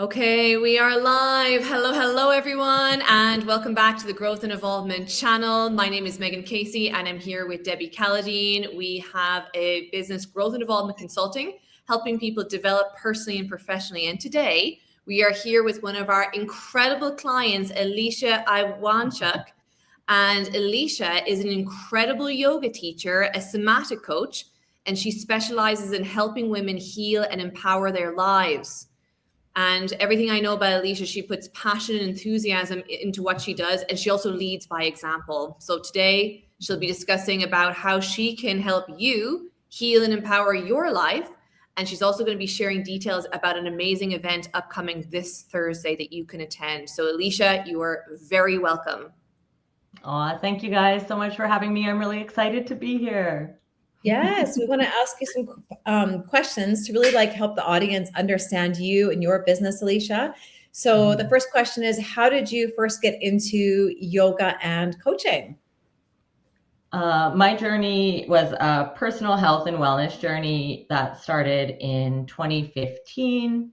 Okay, we are live. Hello, everyone, and welcome back to the Growth and Evolvement channel. My name is Megan Casey, and I'm here with Debbie Calladine. We have a business growth and evolvement consulting, helping people develop personally and professionally. And today, we are here with one of our incredible clients, Alecia Iwanchuk. And Alecia is an incredible yoga teacher, a somatic coach, and she specializes in helping women heal and empower their lives. And everything I know about Alecia, she puts passion and enthusiasm into what she does, and she also leads by example. So today she'll be discussing about how she can help you heal and empower your life. And she's also going to be sharing details about an amazing event upcoming this Thursday that you can attend. So Alecia, you are very welcome. Aw, thank you guys so much for having me. I'm really excited to be here. Yes, we want to ask you some questions to really help the audience understand you and your business, Alecia. So the first question is, how did you first get into yoga and coaching? My journey was a personal health and wellness journey that started in 2015.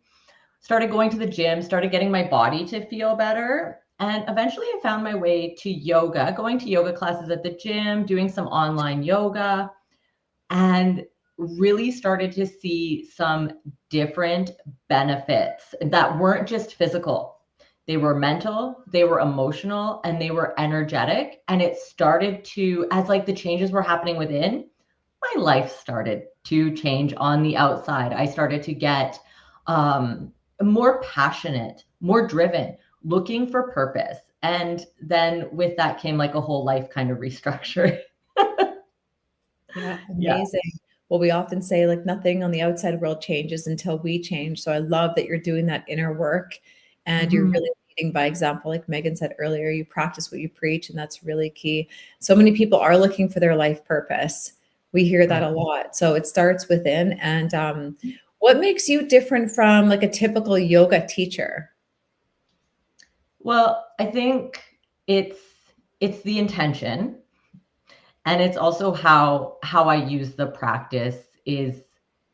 Started going to the gym, started getting my body to feel better. And eventually I found my way to yoga, going to yoga classes at the gym, doing some online yoga, and really started to see some different benefits that weren't just physical. They were mental, they were emotional, and they were energetic. And it started to, as like the changes were happening within, my life started to change on the outside. I started to get more passionate, more driven, looking for purpose. And then with that came like a whole life kind of restructure. Yeah, Yeah. amazing. Well, we often say nothing on the outside world changes until we change. So I love that you're doing that inner work and you're Mhm. really leading by example. Like Megan said earlier, you practice what you preach, and that's really key. So many people are looking for their life purpose. We hear that a lot. So it starts within. And what makes you different from like a typical yoga teacher? Well, I think it's it's the intention, and it's also how I use the practice is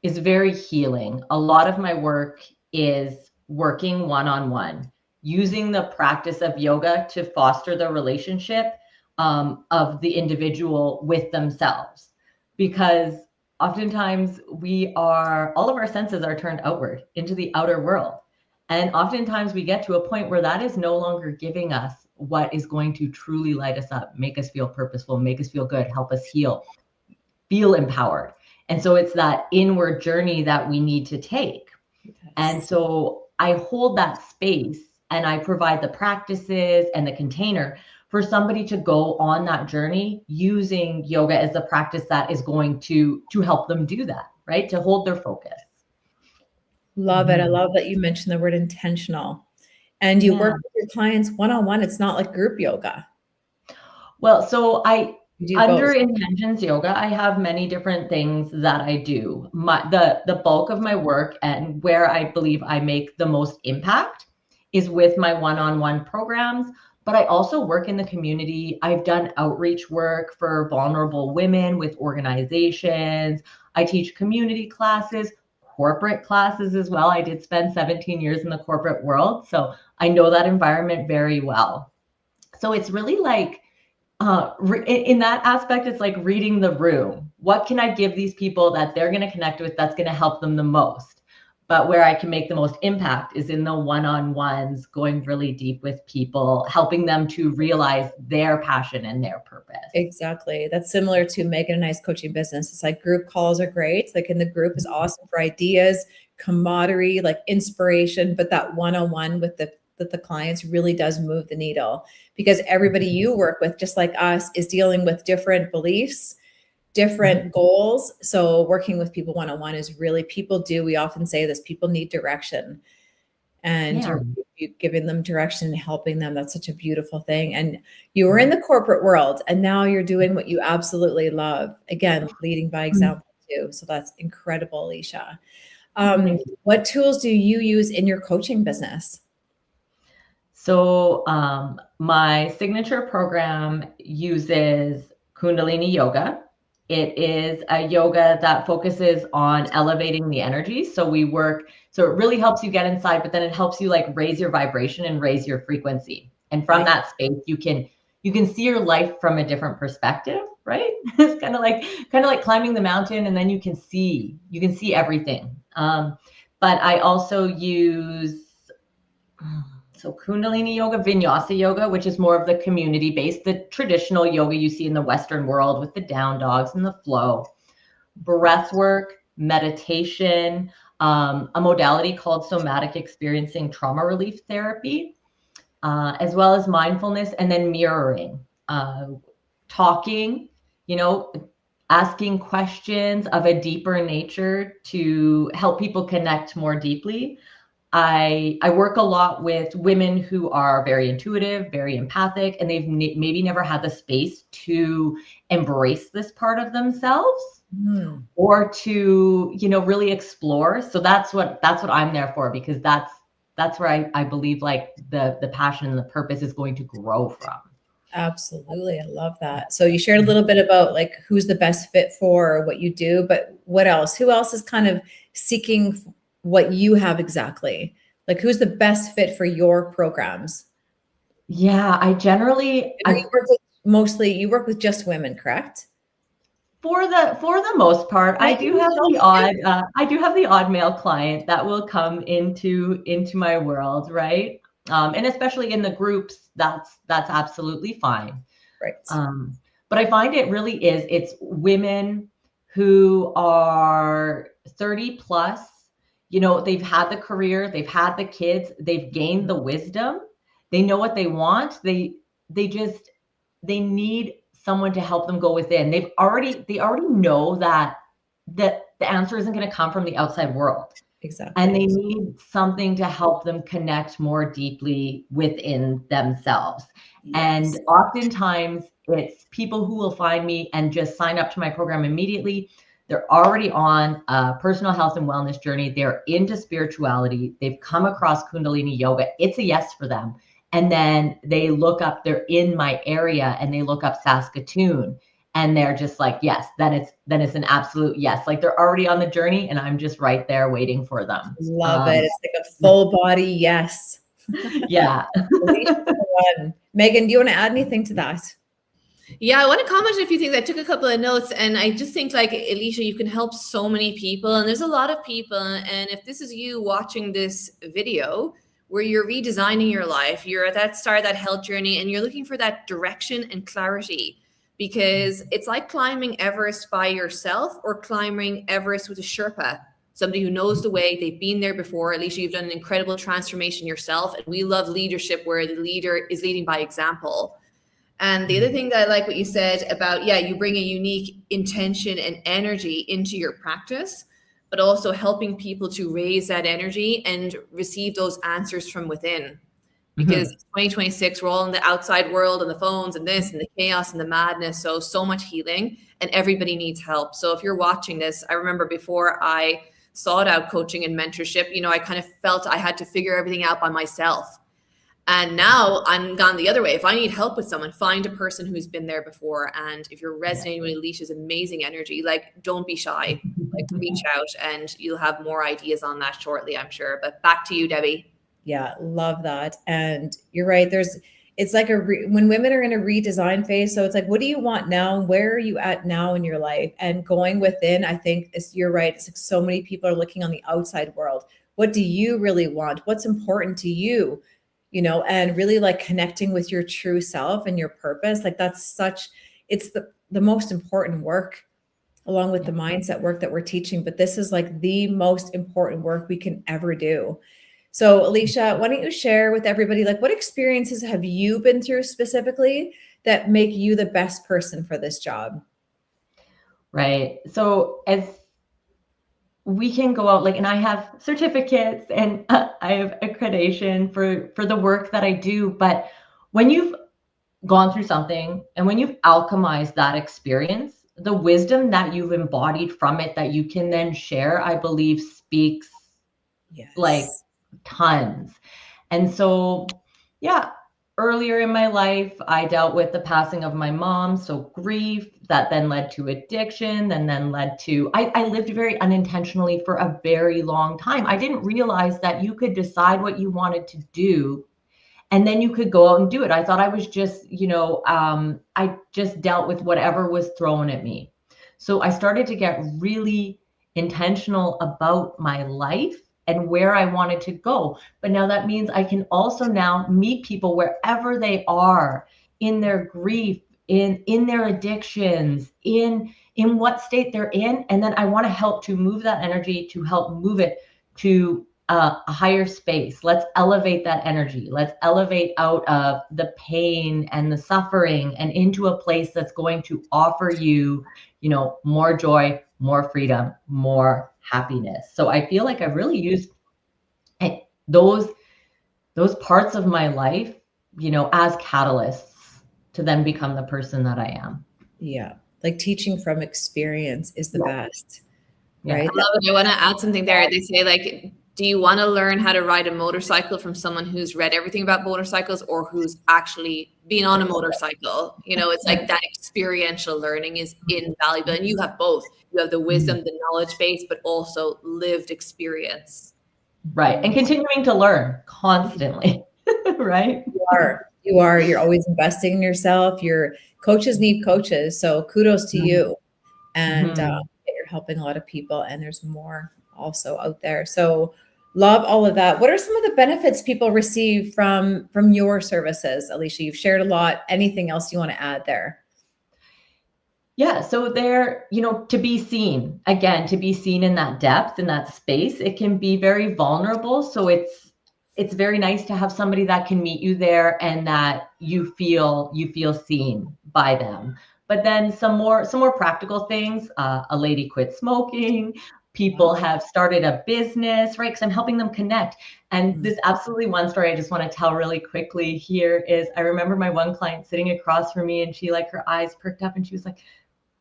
very healing. A lot of my work is working one-on-one, using the practice of yoga to foster the relationship of the individual with themselves. Because oftentimes all of our senses are turned outward into the outer world. And oftentimes we get to a point where that is no longer giving us what is going to truly light us up, make us feel purposeful, make us feel good, help us heal, feel empowered. And so it's that inward journey that we need to take. And Yes. so I hold that space and I provide the practices and the container for somebody to go on that journey using yoga as the practice that is going to help them do that, right? To hold their focus. Love it. I love that you mentioned the word intentional. And you Yeah. work with your clients one-on-one. It's not like group yoga. Well, so You do both. under intentions yoga, I have many different things that I do. The bulk of my work and where I believe I make the most impact is with my one-on-one programs, but I also work in the community. I've done outreach work for vulnerable women with organizations. I teach community classes, corporate classes as well. I did spend 17 years in the corporate world, so I know that environment very well. So it's really like in that aspect, it's like reading the room. What can I give these people that they're going to connect with that's going to help them the most? But where I can make the most impact is in the one-on-ones, going really deep with people, helping them to realize their passion and their purpose. Exactly. That's similar to Megan and I's coaching business. It's like group calls are great. Like in the group is awesome for ideas, camaraderie, like inspiration, but that one-on-one with the clients really does move the needle because everybody you work with, just like us, is dealing with different beliefs, different goals. So working with people one-on-one is really we often say this, people need direction. And Yeah. you're giving them direction and helping them. That's such a beautiful thing. And you were in the corporate world and now you're doing what you absolutely love. Again, leading by example too. So that's incredible, Alecia. Thank you. What tools do you use in your coaching business? So my signature program uses Kundalini yoga It is a yoga that focuses on elevating the energy. So we work, so it really helps you get inside, but then it helps you like raise your vibration and raise your frequency. And from that space, you can see your life from a different perspective, right? It's kind of like climbing the mountain, and then you can see everything. But I also use Kundalini yoga, Vinyasa yoga, which is more of the community-based, the traditional yoga you see in the Western world with the down dogs and the flow, breath work, meditation, a modality called somatic experiencing trauma relief therapy, as well as mindfulness, and then mirroring, talking, asking questions of a deeper nature to help people connect more deeply. I work a lot with women who are very intuitive, very empathic, and they've maybe never had the space to embrace this part of themselves or to, really explore. So that's what I'm there for, because that's where I believe like the passion and the purpose is going to grow from. Absolutely. I love that. So you shared a little bit about like who's the best fit for what you do, but what else? Who else is kind of seeking what you have exactly? Like who's the best fit for your programs? Yeah, I you work with just women, correct? For the most part, I do have the odd male client that will come into my world, right? And especially in the groups, that's absolutely fine. Right. But I find it's women who are 30 plus, they've had the career, they've had the kids, they've gained the wisdom, they know what they want. They need someone to help them go within. They already know that the answer isn't going to come from the outside world. Exactly. And they need something to help them connect more deeply within themselves. Yes. And oftentimes it's people who will find me and just sign up to my program immediately. They're already on a personal health and wellness journey. They're into spirituality. They've come across Kundalini yoga. It's a yes for them. And then they look up, they're in my area and they look up Saskatoon and they're just like, yes, then it's an absolute yes. Like they're already on the journey and I'm just right there waiting for them. Love it. It's like a full body yes. Yeah. Megan, do you want to add anything to that? Yeah, I want to comment on a few things. I took a couple of notes and I just think like, Alecia, you can help so many people and there's a lot of people. And if this is you watching this video where you're redesigning your life, you're at that start of that health journey and you're looking for that direction and clarity, because it's like climbing Everest by yourself or climbing Everest with a Sherpa, somebody who knows the way, they've been there before. Alecia, you've done an incredible transformation yourself. And we love leadership where the leader is leading by example. And the other thing that I like what you said about, you bring a unique intention and energy into your practice, but also helping people to raise that energy and receive those answers from within. Because 2026, we're all in the outside world and the phones and this and the chaos and the madness. So much healing and everybody needs help. So if you're watching this, I remember before I sought out coaching and mentorship, I kind of felt I had to figure everything out by myself. And now I'm gone the other way. If I need help with someone, find a person who's been there before. And if you're resonating with Alicia's amazing energy, like don't be shy, like reach out and you'll have more ideas on that shortly, I'm sure. But back to you, Debbie. Yeah, love that. And you're right. It's like when women are in a redesign phase. So it's like, what do you want now? Where are you at now in your life? And going within, I think you're right. It's like so many people are looking on the outside world. What do you really want? What's important to you? And really like connecting with your true self and your purpose. Like it's the most important work, along with the mindset work that we're teaching. But this is like the most important work we can ever do. So Alecia, why don't you share with everybody, like what experiences have you been through specifically that make you the best person for this job? Right. So as we can go out, and I have certificates and I have accreditation for the work that I do. But when you've gone through something and when you've alchemized that experience, the wisdom that you've embodied from it that you can then share, I believe speaks like tons. And so, earlier in my life, I dealt with the passing of my mom. So grief that then led to addiction, then led to, I lived very unintentionally for a very long time. I didn't realize that you could decide what you wanted to do and then you could go out and do it. I thought I was just, I just dealt with whatever was thrown at me. So I started to get really intentional about my life and where I wanted to go. But now that means I can also now meet people wherever they are in their grief, in their addictions, in what state they're in. And then I want to help to move that energy, to help move it to a higher space. Let's elevate that energy. Let's elevate out of the pain and the suffering and into a place that's going to offer you, more joy, more freedom, more happiness. So I feel like I've really used those parts of my life, as catalysts to then become the person that I am. Yeah. Like teaching from experience is the best. Yeah. Right. I love it. I want to add something there. They say, like, do you want to learn how to ride a motorcycle from someone who's read everything about motorcycles or who's actually been on a motorcycle? It's like that experiential learning is invaluable. And you have both. You have the wisdom, the knowledge base, but also lived experience. Right. And continuing to learn constantly. Right. You are. You're always investing in yourself. Your coaches need coaches. So kudos to you. And you're helping a lot of people. And there's more also out there. So love all of that. What are some of the benefits people receive from your services? Alecia, you've shared a lot. Anything else you want to add there? Yeah. So there, to be seen in that depth, in that space, it can be very vulnerable. So it's very nice to have somebody that can meet you there and that you feel seen by them. But then some more practical things. A lady quit smoking. People have started a business, right? Because I'm helping them connect. And this absolutely one story I just want to tell really quickly here is I remember my one client sitting across from me and she, like, her eyes perked up and she was like,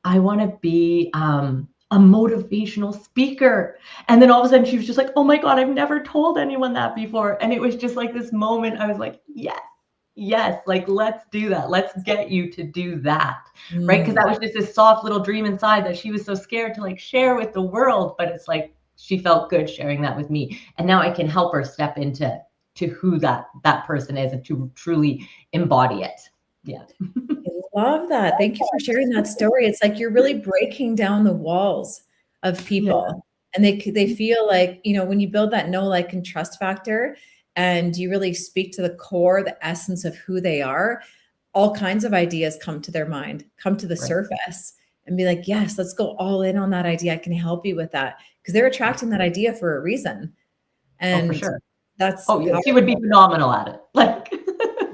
I want to be a motivational speaker. And then all of a sudden she was just like, oh my God, I've never told anyone that before. And it was just like this moment. I was like, yes, like, let's do that. Let's get you to do that. Right. Because that was just this soft little dream inside that she was so scared to, like, share with the world. But it's like, she felt good sharing that with me. And now I can help her step into who that person is and to truly embody it. Yeah. I love that. Thank you for sharing that story. It's like you're really breaking down the walls of people. And they feel like, when you build that know, like, and trust factor and you really speak to the core, the essence of who they are, all kinds of ideas come to their mind, come to the surface and be like, yes, let's go all in on that idea. I can help you with that because they're attracting that idea for a reason. And for sure. that's she would be phenomenal at it. Like,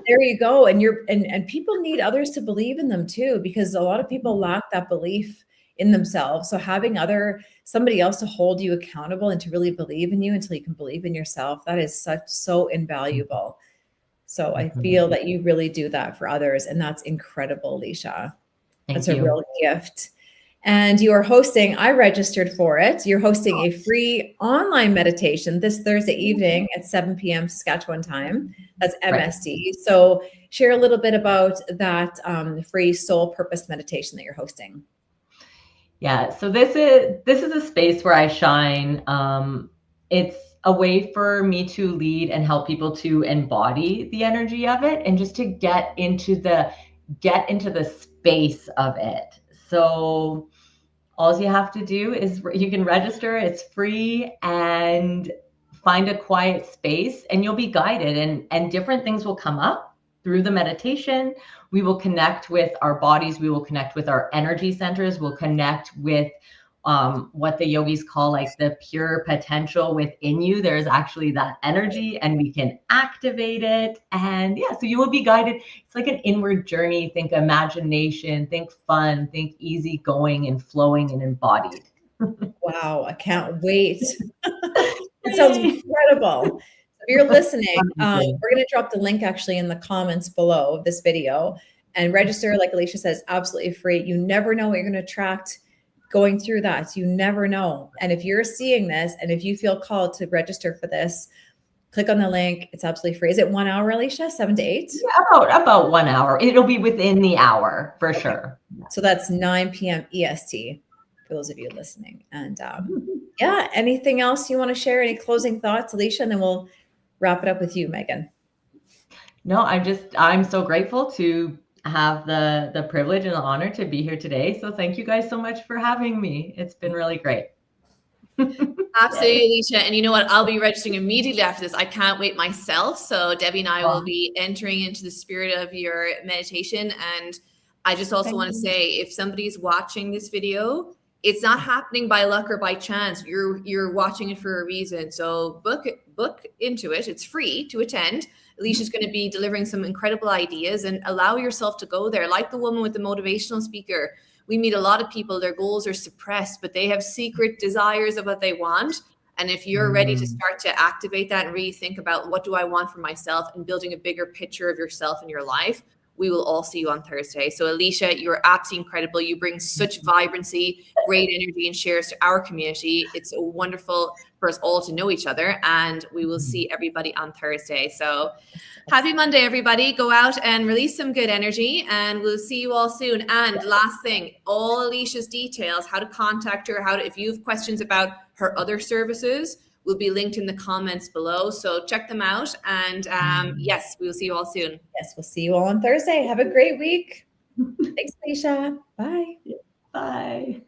there you go. And and people need others to believe in them too, because a lot of people lack that belief in themselves. So having somebody else to hold you accountable and to really believe in you until you can believe in yourself, that is so invaluable. So I feel that you really do that for others. And that's incredible, Alecia. That's a real gift. And you are hosting, I registered for it. You're hosting a free online meditation this Thursday evening at 7 p.m. Saskatchewan time. That's MST. Right. So share a little bit about that free soul purpose meditation that you're hosting. Yeah. So this is a space where I shine. It's a way for me to lead and help people to embody the energy of it and just to get into the space of it. So all you have to do is you can register. It's free, and find a quiet space and you'll be guided and different things will come up through the meditation. We will connect with our bodies. We will connect with our energy centers. We'll connect with what the yogis call, like, the pure potential within you. There's actually that energy and we can activate it. And yeah, so you will be guided. It's like an inward journey. Think imagination, think fun, think easy going and flowing and embodied. Wow, I can't wait. It sounds incredible. If you're listening, we're going to drop the link actually in the comments below of this video, and register, like Alecia says, absolutely free. You never know what you're going to attract going through that. You never know. And if you're seeing this and if you feel called to register for this, Click on the link. It's absolutely free. Is it 1 hour, Alecia? 7 to 8? Yeah, about 1 hour. It'll be within the hour for sure. So that's 9 p.m. EST for those of you listening. And yeah, anything else you want to share? Any closing thoughts, Alecia? And then we'll wrap it up with you, Megan. No, I'm so grateful to have the privilege and the honor to be here today. So thank you guys so much for having me. It's been really great. Absolutely, Alecia. And you know what? I'll be registering immediately after this. I can't wait myself. So Debbie and I will be entering into the spirit of your meditation. And I just also want to say, if somebody's watching this video, it's not happening by luck or by chance. You're watching it for a reason. So book into it. It's free to attend. Alicia's going to be delivering some incredible ideas, and allow yourself to go there. Like the woman with the motivational speaker, we meet a lot of people, their goals are suppressed, but they have secret desires of what they want. And if you're ready to start to activate that and really think about, what do I want for myself, and building a bigger picture of yourself and your life, we will all see you on Thursday. So Alecia, you're absolutely incredible. You bring such vibrancy, great energy, and shares to our community. It's wonderful for us all to know each other, and we will see everybody on Thursday. So happy Monday, everybody. Go out and release some good energy, and we'll see you all soon. And last thing, all Alicia's details, how to contact her, if you have questions about her other services, will be linked in the comments below. So check them out. And yes, we will see you all soon. Yes, we'll see you all on Thursday. Have a great week. Thanks, Alecia. Bye. Bye.